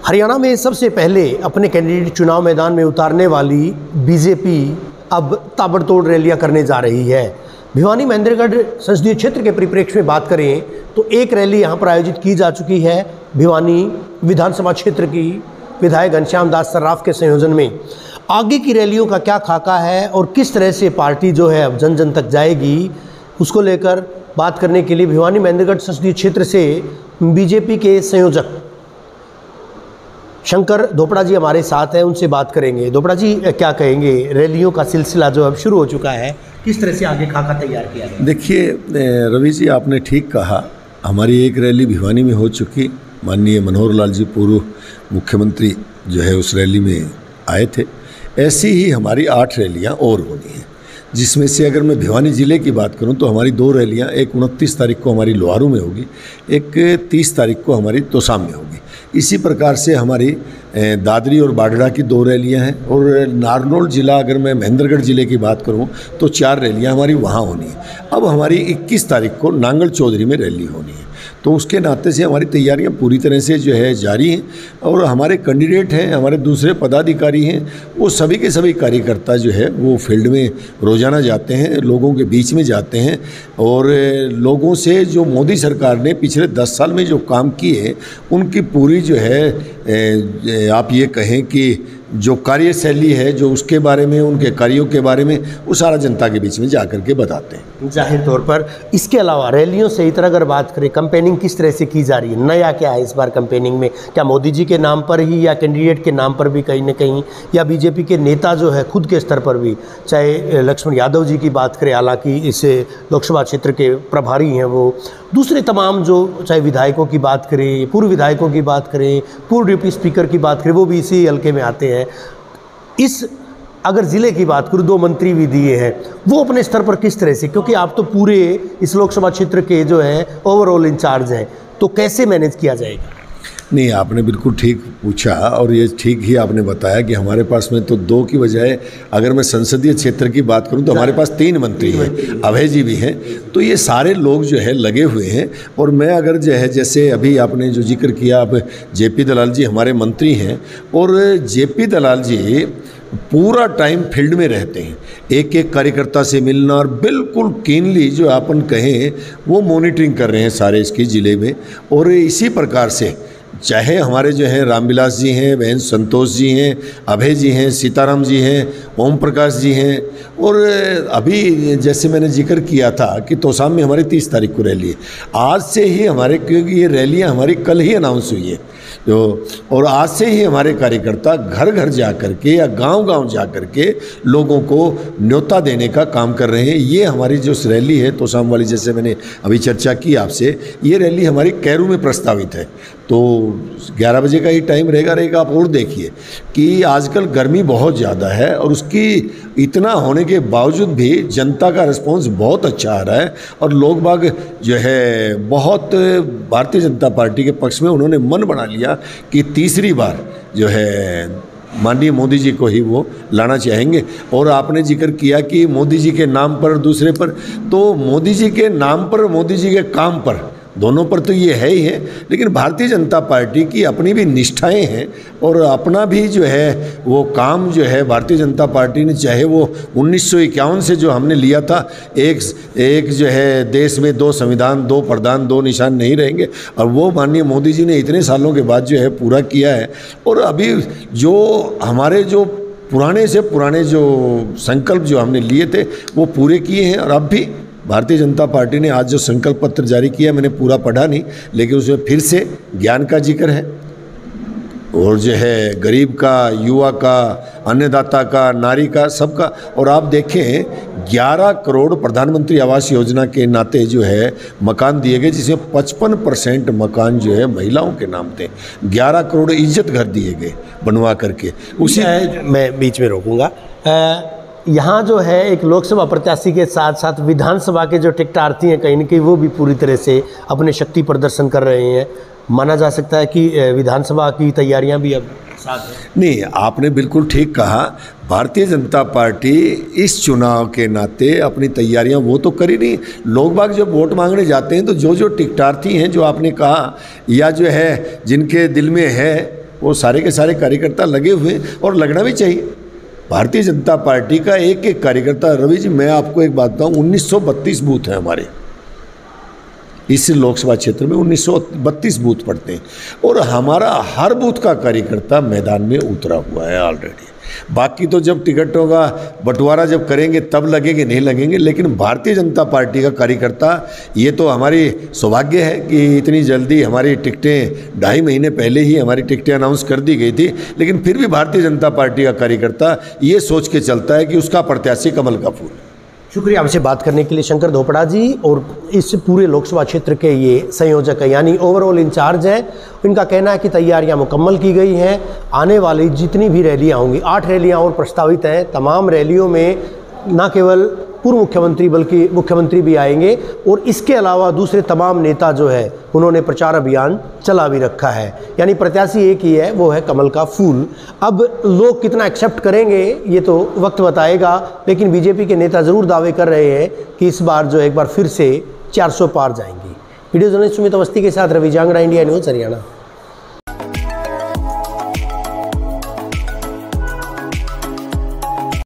हरियाणा में सबसे पहले अपने कैंडिडेट चुनाव मैदान में उतारने वाली बीजेपी अब ताबड़तोड़ रैलियां करने जा रही है। भिवानी महेंद्रगढ़ संसदीय क्षेत्र के परिप्रेक्ष्य में बात करें तो एक रैली यहां पर आयोजित की जा चुकी है भिवानी विधानसभा क्षेत्र की विधायक घनश्याम दास सर्राफ के संयोजन में। आगे की रैलियों का क्या खाका है और किस तरह से पार्टी जो है अब जन जन तक जाएगी, उसको लेकर बात करने के लिए भिवानी महेंद्रगढ़ संसदीय क्षेत्र से बीजेपी के संयोजक शंकर धोपड़ा जी हमारे साथ हैं, उनसे बात करेंगे। धोपड़ा जी, क्या कहेंगे, रैलियों का सिलसिला जो अब शुरू हो चुका है, किस तरह से आगे खाका तैयार किया जाए? देखिए रवि जी, आपने ठीक कहा, हमारी एक रैली भिवानी में हो चुकी। माननीय मनोहर लाल जी पूर्व मुख्यमंत्री जो है उस रैली में आए थे। ऐसी ही हमारी 8 रैलियां और होनी हैं, जिसमें से अगर मैं भिवानी ज़िले की बात करूं तो हमारी 2 रैलियां, एक 29 तारीख को हमारी लोहारू में होगी, एक 30 तारीख को हमारी तोसाम में होगी। इसी प्रकार से हमारी दादरी और बाडड़ा की 2 रैलियां हैं। और नारनौल ज़िला, अगर मैं महेंद्रगढ़ ज़िले की बात करूं तो 4 रैलियां हमारी वहां होनी है। अब हमारी 21 तारीख को नांगल चौधरी में रैली होनी है, तो उसके नाते से हमारी तैयारियां पूरी तरह से जो है जारी हैं। और हमारे कैंडिडेट हैं, हमारे दूसरे पदाधिकारी हैं, वो सभी के सभी कार्यकर्ता जो है वो फील्ड में रोज़ाना जाते हैं, लोगों के बीच में जाते हैं। और लोगों से जो मोदी सरकार ने पिछले 10 साल में जो काम किए, उनकी पूरी जो है आप ये कहें कि जो कार्यशैली है, जो उसके बारे में, उनके कार्यों के बारे में, वो सारा जनता के बीच में जा कर के बताते हैं जाहिर तौर पर। इसके अलावा रैलियों से इतर अगर बात करें, कैंपेनिंग किस तरह से की जा रही है? नया क्या है इस बार कैंपेनिंग में? क्या मोदी जी के नाम पर ही या कैंडिडेट के नाम पर भी कहीं ना कहीं, या बीजेपी के नेता जो है खुद के स्तर पर भी, चाहे लक्ष्मण यादव जी की बात करें, हालांकि इस लोकसभा क्षेत्र के प्रभारी हैं वो, दूसरे तमाम जो चाहे विधायकों की बात करें, पूर्व विधायकों की बात करें, पूर्व डिप्टी स्पीकर की बात करें, वो भी इसी हल्के में आते हैं। इस अगर ज़िले की बात करूँ, 2 मंत्री भी दिए हैं, वो अपने स्तर पर किस तरह से, क्योंकि आप तो पूरे इस लोकसभा क्षेत्र के जो है ओवरऑल इंचार्ज हैं, तो कैसे मैनेज किया जाएगा? नहीं, आपने बिल्कुल ठीक पूछा और ये ठीक ही आपने बताया कि हमारे पास में तो 2 की बजाय, अगर मैं संसदीय क्षेत्र की बात करूं तो हमारे पास 3 मंत्री हैं, अभय जी भी हैं। तो ये सारे लोग जो है लगे हुए हैं। और मैं अगर जो है, जैसे अभी आपने जो जिक्र किया, अब जेपी दलाल जी हमारे मंत्री हैं, और जेपी दलाल जी पूरा टाइम फील्ड में रहते हैं, एक एक कार्यकर्ता से मिलना और बिल्कुल कीनली जो अपन कहें वो मॉनिटरिंग कर रहे हैं सारे इसकी ज़िले में। और इसी प्रकार से चाहे हमारे जो हैं रामविलास जी हैं, बहन संतोष जी हैं, अभय जी हैं, सीताराम जी हैं, ओम प्रकाश जी हैं। और अभी जैसे मैंने जिक्र किया था कि तोसाम में हमारी 30 तारीख को रैली है। आज से ही हमारे, क्योंकि ये रैलियाँ हमारी कल ही अनाउंस हुई है, और आज से ही हमारे कार्यकर्ता घर घर जा कर के या गांव गांव जा कर के लोगों को न्योता देने का काम कर रहे हैं। ये हमारी जो रैली है तोसाम वाली, जैसे मैंने अभी चर्चा की आपसे, ये रैली हमारी कैरू में प्रस्तावित है। तो 11 बजे का ही टाइम रहेगा। आप और देखिए कि आजकल गर्मी बहुत ज़्यादा है, और उसकी इतना होने के बावजूद भी जनता का रिस्पॉन्स बहुत अच्छा आ रहा है। और लोग बाग जो है बहुत भारतीय जनता पार्टी के पक्ष में उन्होंने मन बना लिया कि तीसरी बार जो है माननीय मोदी जी को ही वो लाना चाहेंगे। और आपने जिक्र किया कि मोदी जी के नाम पर, दूसरे पर, तो मोदी जी के नाम पर, मोदी जी के काम पर, दोनों पर तो ये है ही है। लेकिन भारतीय जनता पार्टी की अपनी भी निष्ठाएं हैं और अपना भी जो है वो काम जो है भारतीय जनता पार्टी ने, चाहे वो 1951 से जो हमने लिया था, एक जो है देश में 2 संविधान, 2 प्रधान, 2 निशान नहीं रहेंगे, और वो माननीय मोदी जी ने इतने सालों के बाद जो है पूरा किया है। और अभी जो हमारे जो पुराने से पुराने जो संकल्प जो हमने लिए थे वो पूरे किए हैं। और अब भी भारतीय जनता पार्टी ने आज जो संकल्प पत्र जारी किया, मैंने पूरा पढ़ा नहीं, लेकिन उसमें फिर से ज्ञान का जिक्र है, और जो है गरीब का, युवा का, अन्नदाता का, नारी का, सबका। और आप देखें 11 करोड़ प्रधानमंत्री आवास योजना के नाते जो है मकान दिए गए, जिसमें 55% मकान जो है महिलाओं के नाम थे। 11 करोड़ इज्जत घर दिए गए बनवा करके। उसी मैं बीच में रोकूंगा, यहाँ जो है एक लोकसभा प्रत्याशी के साथ साथ विधानसभा के जो टिकटार्थी हैं, कहीं न कहीं वो भी पूरी तरह से अपने शक्ति प्रदर्शन कर रहे हैं। माना जा सकता है कि विधानसभा की तैयारियां भी अब साथ हैं। नहीं, आपने बिल्कुल ठीक कहा। भारतीय जनता पार्टी इस चुनाव के नाते अपनी तैयारियां वो तो करी नहीं। लोग बाग जब वोट मांगने जाते हैं तो जो जो टिकटार्थी हैं, जो आपने कहा, या जो है जिनके दिल में है, वो सारे के सारे कार्यकर्ता लगे हुए और लगना भी चाहिए। भारतीय जनता पार्टी का एक एक कार्यकर्ता, रवि जी मैं आपको एक बात बताऊं, 1932 बूथ हैं हमारे इस लोकसभा क्षेत्र में, 1932 बूथ पड़ते हैं और हमारा हर बूथ का कार्यकर्ता मैदान में उतरा हुआ है ऑलरेडी। बाकी तो जब टिकटों का बंटवारा जब करेंगे तब लगेंगे, नहीं लगेंगे, लेकिन भारतीय जनता पार्टी का कार्यकर्ता, ये तो हमारी सौभाग्य है कि इतनी जल्दी हमारी टिकटें 2.5 महीने पहले ही हमारी टिकटें अनाउंस कर दी गई थी, लेकिन फिर भी भारतीय जनता पार्टी का कार्यकर्ता ये सोच के चलता है कि उसका प्रत्याशी कमल का फूल। शुक्रिया आपसे बात करने के लिए शंकर धोपड़ा जी, और इस पूरे लोकसभा क्षेत्र के ये संयोजक है यानी ओवरऑल इंचार्ज हैं। इनका कहना है कि तैयारियां मुकम्मल की गई हैं। आने वाली जितनी भी रैलियां होंगी, 8 रैलियां और प्रस्तावित हैं, तमाम रैलियों में न केवल पूर्व मुख्यमंत्री बल्कि मुख्यमंत्री भी आएंगे और इसके अलावा दूसरे तमाम नेता जो है उन्होंने प्रचार अभियान चला भी रखा है। यानी प्रत्याशी एक ही है, वो है कमल का फूल। अब लोग कितना एक्सेप्ट करेंगे ये तो वक्त बताएगा, लेकिन बीजेपी के नेता ज़रूर दावे कर रहे हैं कि इस बार जो एक बार फिर से 400 पार जाएंगी। वीडियो जर्नलिस्ट सुमित अवस्थी के साथ रवि जांगड़ा, इंडिया न्यूज़, हरियाणा।